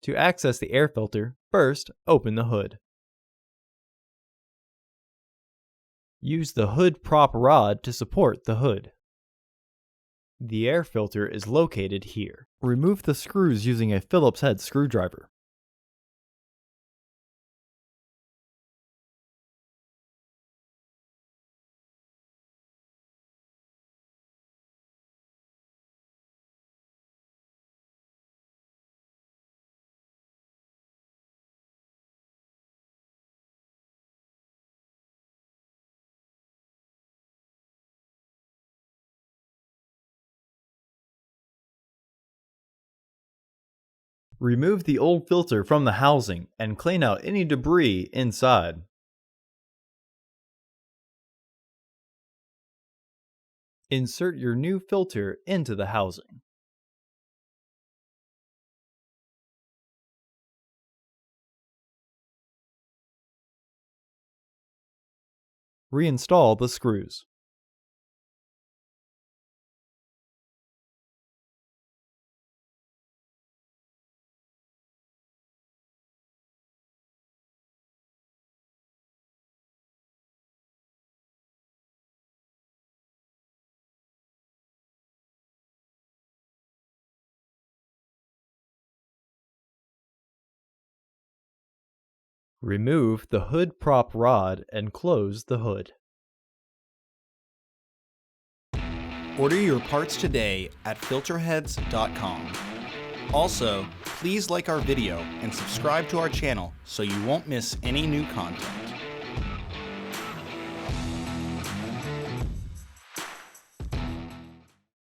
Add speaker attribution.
Speaker 1: To access the air filter, first open the hood. Use the hood prop rod to support the hood. The air filter is located here. Remove the screws using a Phillips head screwdriver. Remove the old filter from the housing and clean out any debris inside. Insert your new filter into the housing. Reinstall the screws. Remove the hood prop rod and close the hood.
Speaker 2: Order your parts today at filterheads.com. Also, please like our video and subscribe to our channel so you won't miss any new content.